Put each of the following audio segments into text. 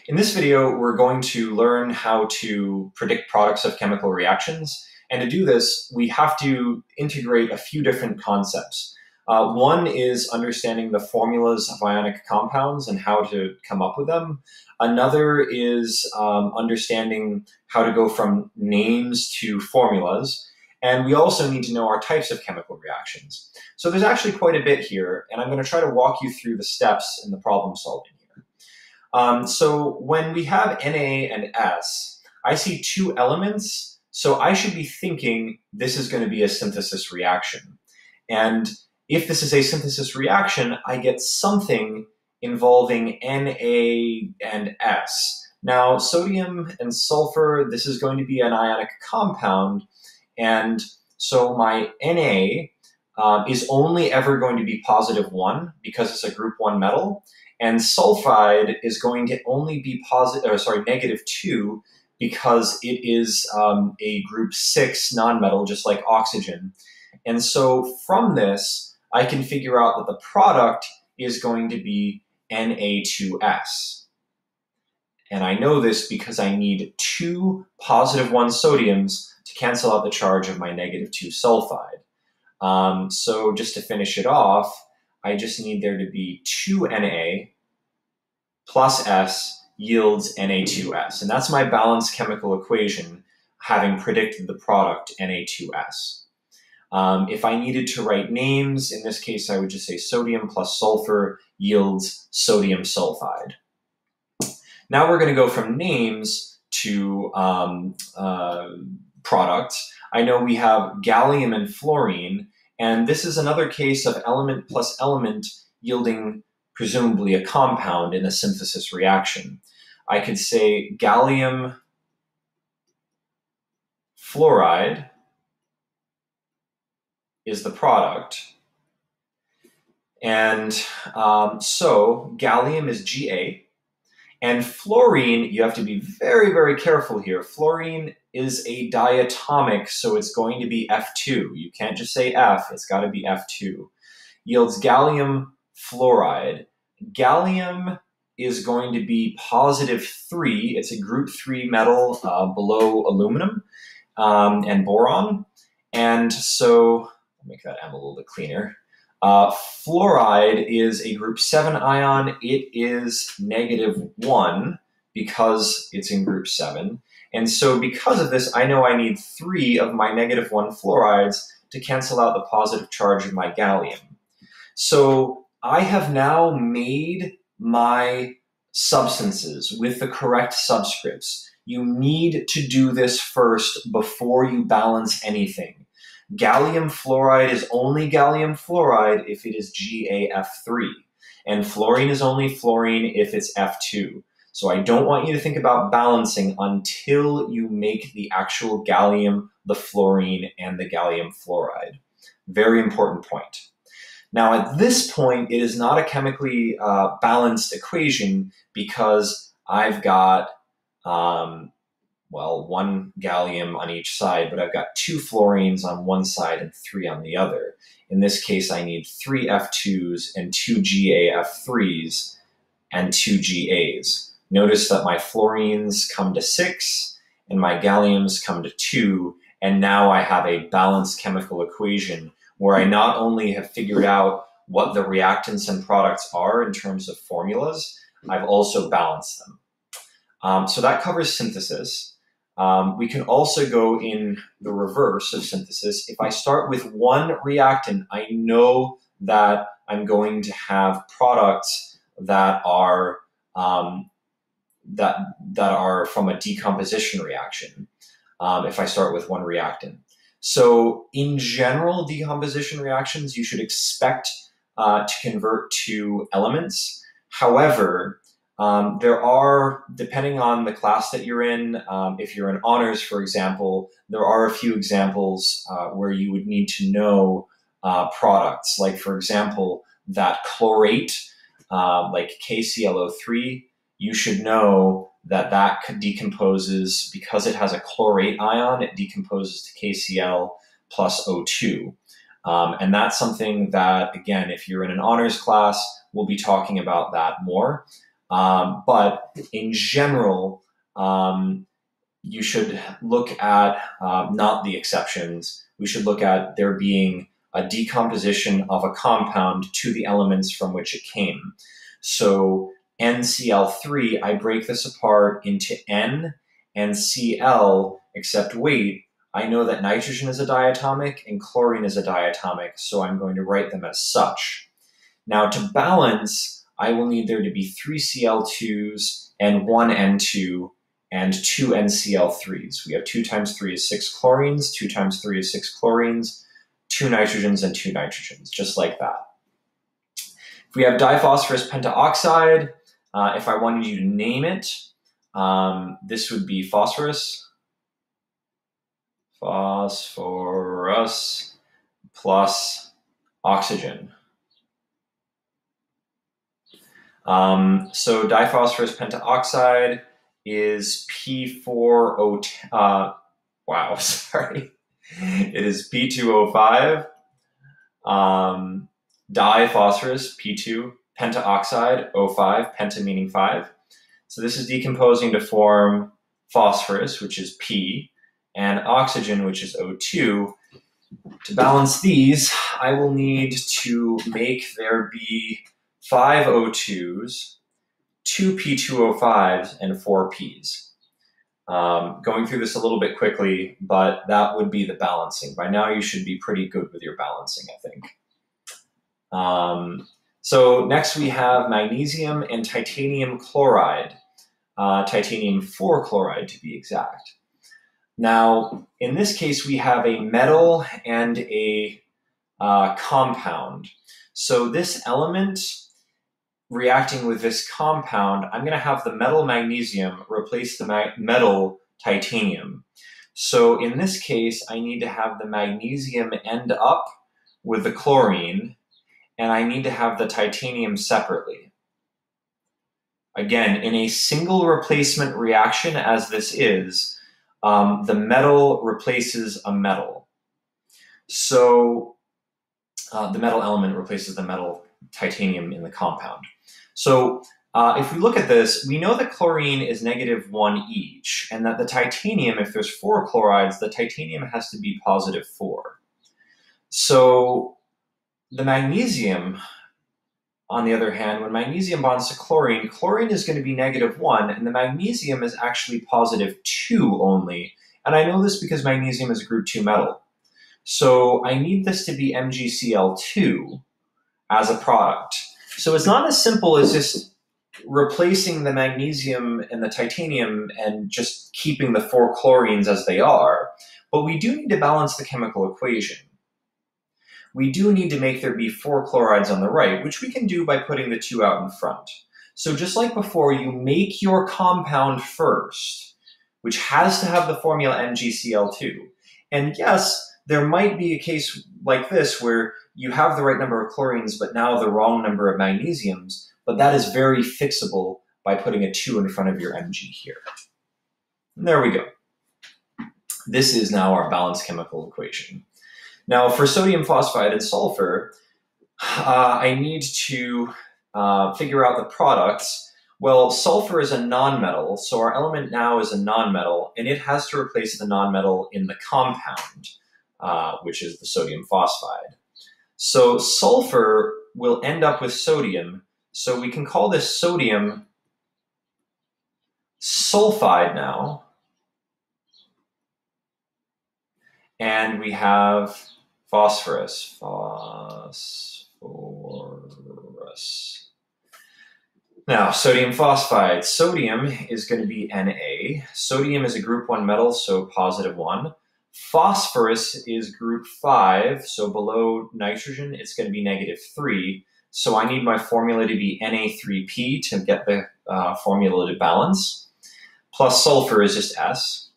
In this video, we're going to learn how to predict products of chemical reactions. And to do this, we have to integrate a few different concepts. One is understanding the formulas of ionic compounds and how to come up with them. Another is understanding how to go from names to formulas. And we also need to know our types of chemical reactions. So there's actually quite a bit here, and I'm going to try to walk you through the steps in the problem solving here. So when we have Na and S, I see two elements, so I should be thinking this is going to be a synthesis reaction. And if this is a synthesis reaction, I get something involving Na and S. Now, sodium and sulfur, this is going to be an ionic compound, and so my Na is only ever going to be +1 because it's a group 1 metal, and sulfide is going to only be -2 because it is a group 6 nonmetal, just like oxygen. And so from this, I can figure out that the product is going to be Na2S. And I know this because I need two +1 sodiums to cancel out the charge of my -2 sulfide. So just to finish it off, I just need there to be 2 Na plus S yields Na2S. And that's my balanced chemical equation, having predicted the product Na2S. If I needed to write names, in this case, I would just say sodium plus sulfur yields sodium sulfide. Now we're going to go from names to products. I know we have gallium and fluorine, and this is another case of element plus element yielding presumably a compound in a synthesis reaction. I could say gallium fluoride is the product. And so gallium is Ga, and fluorine, you have to be very, very careful here. Fluorine is a diatomic, so it's going to be F2. You can't just say F, it's got to be F2. Yields gallium fluoride. Gallium is going to be +3. It's a group 3 metal below aluminum and boron. And so, I'll make that M a little bit cleaner. Fluoride is a group 7 ion. It is -1 because it's in group 7. And so because of this, I know I need 3 of my -1 fluorides to cancel out the positive charge of my gallium. So I have now made my substances with the correct subscripts. You need to do this first before you balance anything. Gallium fluoride is only gallium fluoride if it is GaF3, and fluorine is only fluorine if it's F2. So I don't want you to think about balancing until you make the actual gallium, the fluorine, and the gallium fluoride. Very important point. Now at this point, it is not a chemically balanced equation because I've got well, 1 gallium on each side, but I've got 2 fluorines on one side and 3 on the other. In this case, I need 3 F2s and 2 GaF3s and 2 GAs. Notice that my fluorines come to 6 and my galliums come to 2, and now I have a balanced chemical equation where I not only have figured out what the reactants and products are in terms of formulas, I've also balanced them. So that covers synthesis. We can also go in the reverse of synthesis. If I start with one reactant, I know that I'm going to have products that are from a decomposition reaction. If I start with one reactant. So in general, decomposition reactions, you should expect to convert to elements. However, there are, depending on the class that you're in, if you're in honors, for example, there are a few examples where you would need to know products. Like, for example, that chlorate, like KClO3, you should know that that decomposes, because it has a chlorate ion, it decomposes to KCl plus O2. And that's something that, again, if you're in an honors class, we'll be talking about that more. But in general, you should look at not the exceptions. We should look at there being a decomposition of a compound to the elements from which it came. So NCl3, I break this apart into N and Cl, except wait, I know that nitrogen is a diatomic and chlorine is a diatomic, so I'm going to write them as such. Now to balance, I will need there to be 3 Cl2s and 1 N2 and 2 NCl3s. We have 2 times 3 is 6 chlorines, 2 times 3 is 6 chlorines, 2 nitrogens and 2 nitrogens, just like that. If we have diphosphorus pentoxide, if I wanted you to name it, this would be phosphorus plus oxygen. So diphosphorus pentoxide is P4O. Wow, sorry. It is P2O5. Diphosphorus, P2, pentoxide, O5, penta meaning 5. So this is decomposing to form phosphorus, which is P, and oxygen, which is O2. To balance these, I will need to make there be 5 O2s, 2 P2O5s, and 4 Ps. Going through this a little bit quickly, but that would be the balancing. By now you should be pretty good with your balancing, I think. So next we have magnesium and titanium chloride, titanium 4 chloride to be exact. Now, in this case, we have a metal and a compound. So this element reacting with this compound, I'm going to have the metal magnesium replace the metal titanium. So in this case, I need to have the magnesium end up with the chlorine, and I need to have the titanium separately. Again, in a single replacement reaction, as this is, the metal replaces a metal. So the metal element replaces the metal titanium in the compound. So if we look at this, we know that chlorine is -1 each, and that the titanium, if there's 4 chlorides, the titanium has to be +4. So the magnesium, on the other hand, when magnesium bonds to chlorine, chlorine is going to be -1, and the magnesium is actually +2 only. And I know this because magnesium is a group 2 metal. So I need this to be MgCl2 as a product. So it's not as simple as just replacing the magnesium and the titanium and just keeping the 4 chlorines as they are, but we do need to balance the chemical equation. We do need to make there be 4 chlorides on the right, which we can do by putting the 2 out in front. So just like before, you make your compound first, which has to have the formula MgCl2. And yes, there might be a case like this where you have the right number of chlorines, but now the wrong number of magnesiums, but that is very fixable by putting a 2 in front of your Mg here. And there we go. This is now our balanced chemical equation. Now for sodium phosphide and sulfur, I need to figure out the products. Well, sulfur is a nonmetal, so our element now is a nonmetal, and it has to replace the nonmetal in the compound, which is the sodium phosphide. So sulfur will end up with sodium, so we can call this sodium sulfide now. And we have phosphorus. Now, sodium phosphide. Sodium is going to be Na. Sodium is a group 1 metal, so +1. Phosphorus is group 5, so below nitrogen, it's going to be -3. So I need my formula to be Na3P to get the formula to balance. Plus sulfur is just S.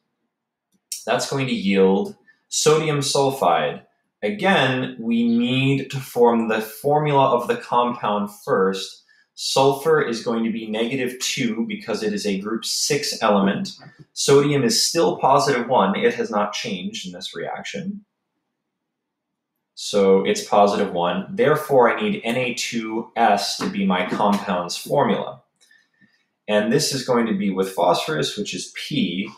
That's going to yield sodium sulfide. Again, we need to form the formula of the compound first. Sulfur is going to be -2 because it is a group 6 element. Sodium is still +1. It has not changed in this reaction. So it's +1. Therefore, I need Na2S to be my compound's formula. And this is going to be with phosphorus, which is P.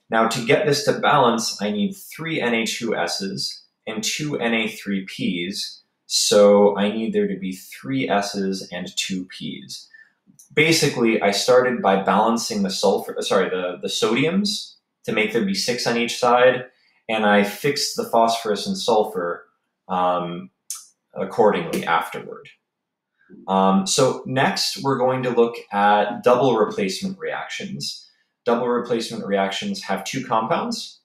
Now, to get this to balance, I need 3 Na2S's and 2 Na3Ps. So I need there to be 3 S's and 2 Ps. Basically, I started by balancing the sodiums to make there be 6 on each side, and I fixed the phosphorus and sulfur accordingly afterward. So next, we're going to look at double replacement reactions. Double replacement reactions have 2 compounds.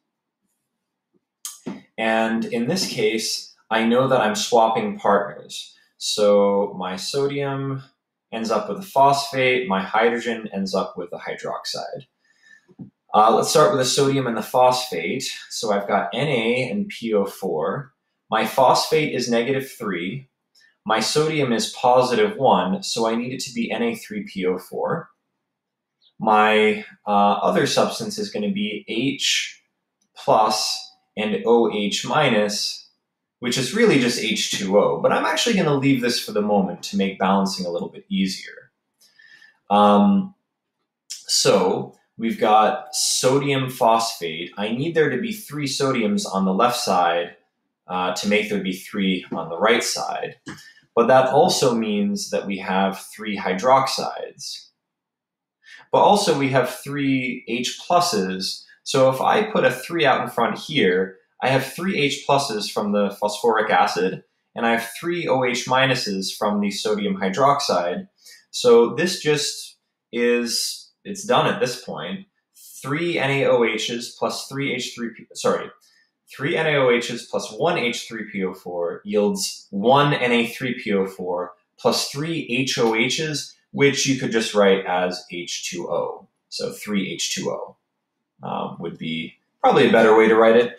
And in this case, I know that I'm swapping partners. So my sodium ends up with a phosphate, my hydrogen ends up with a hydroxide. Let's start with the sodium and the phosphate. So I've got Na and PO4. My phosphate is -3. My sodium is +1, so I need it to be Na3PO4. My other substance is going to be H plus and OH minus, which is really just H2O. But I'm actually going to leave this for the moment to make balancing a little bit easier. So we've got sodium phosphate. I need there to be 3 sodiums on the left side to make there be 3 on the right side. But that also means that we have 3 hydroxides. But also we have 3 H pluses. So if I put a 3 out in front here, I have 3 H pluses from the phosphoric acid, and I have 3 OH minuses from the sodium hydroxide. So this just is, it's done at this point. 3 NaOHs plus 3 NaOHs plus 1 H3PO4 yields 1 Na3PO4 plus 3 HOHs, which you could just write as H2O. So 3 H2O would be probably a better way to write it.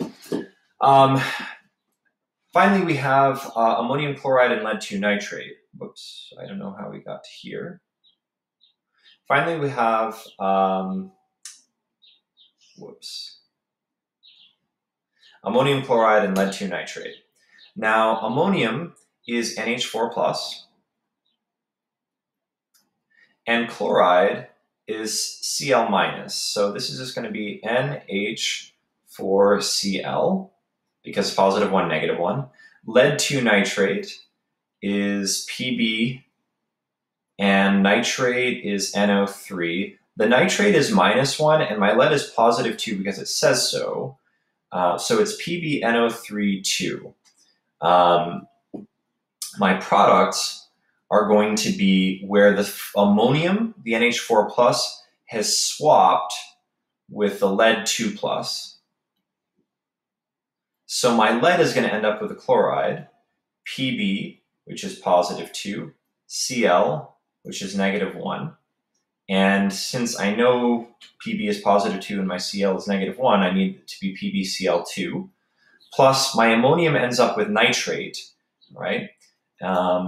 Finally, we have ammonium chloride and lead 2 nitrate. Whoops, I don't know how we got to here. Finally, we have, ammonium chloride and lead 2 nitrate. Now, ammonium is NH4+, and chloride is Cl-. So this is just going to be NH4Cl, because +1, -1. Lead 2 nitrate is Pb, and nitrate is NO3. The nitrate is -1, and my lead is +2 because it says so. So it's PbNO3 my products are going to be where the ammonium, the NH4+, has swapped with the lead 2+. So my lead is going to end up with a chloride, Pb, which is +2, Cl, which is -1. And since I know Pb is +2 and my Cl is -1, I need it to be PbCl2. Plus, my ammonium ends up with nitrate, right?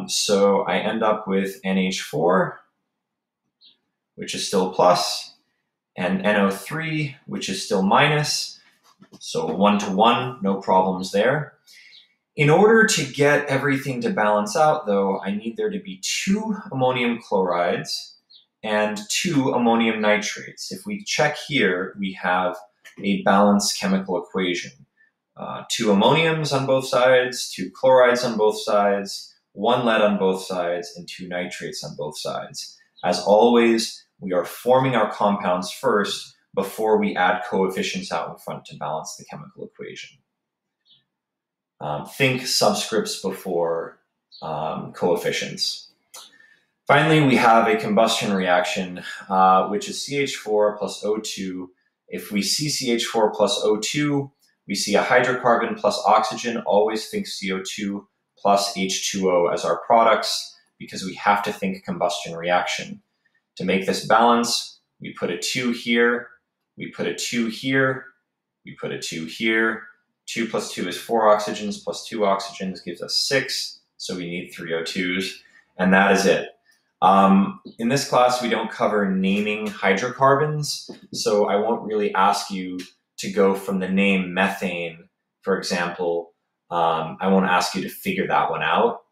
So I end up with NH4, which is still plus, and NO3, which is still minus. So 1 to 1, no problems there. In order to get everything to balance out, though, I need there to be 2 ammonium chlorides and 2 ammonium nitrates. If we check here, we have a balanced chemical equation. 2 ammoniums on both sides, 2 chlorides on both sides, 1 lead on both sides, and 2 nitrates on both sides. As always, we are forming our compounds first before we add coefficients out in front to balance the chemical equation. Think subscripts before coefficients. Finally, we have a combustion reaction, which is CH4 plus O2. If we see CH4 plus O2, we see a hydrocarbon plus oxygen. Always think CO2 plus H2O as our products, because we have to think combustion reaction. To make this balance, we put a 2 here, we put a 2 here, we put a 2 here. 2 plus 2 is 4 oxygens plus 2 oxygens gives us 6, so we need 3 O2s, and that is it. In this class, we don't cover naming hydrocarbons, so I won't really ask you to go from the name methane, for example. I won't ask you to figure that one out.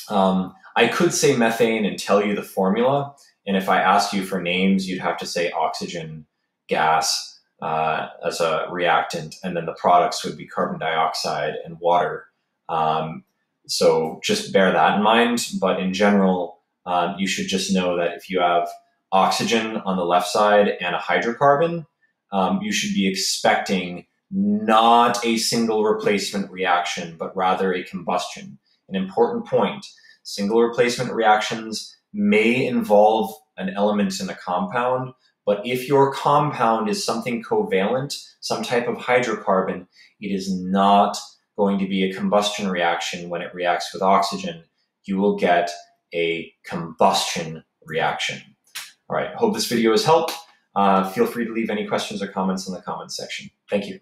I could say methane and tell you the formula, And if I asked you for names, you'd have to say oxygen gas as a reactant, and then the products would be carbon dioxide and water. So just bear that in mind. But in general, you should just know that if you have oxygen on the left side and a hydrocarbon, you should be expecting not a single replacement reaction, but rather a combustion. An important point: single replacement reactions may involve an element in a compound, but if your compound is something covalent, some type of hydrocarbon, it is not going to be a combustion reaction when it reacts with oxygen. You will get a combustion reaction. All right, hope this video has helped. Feel free to leave any questions or comments in the comments section. Thank you.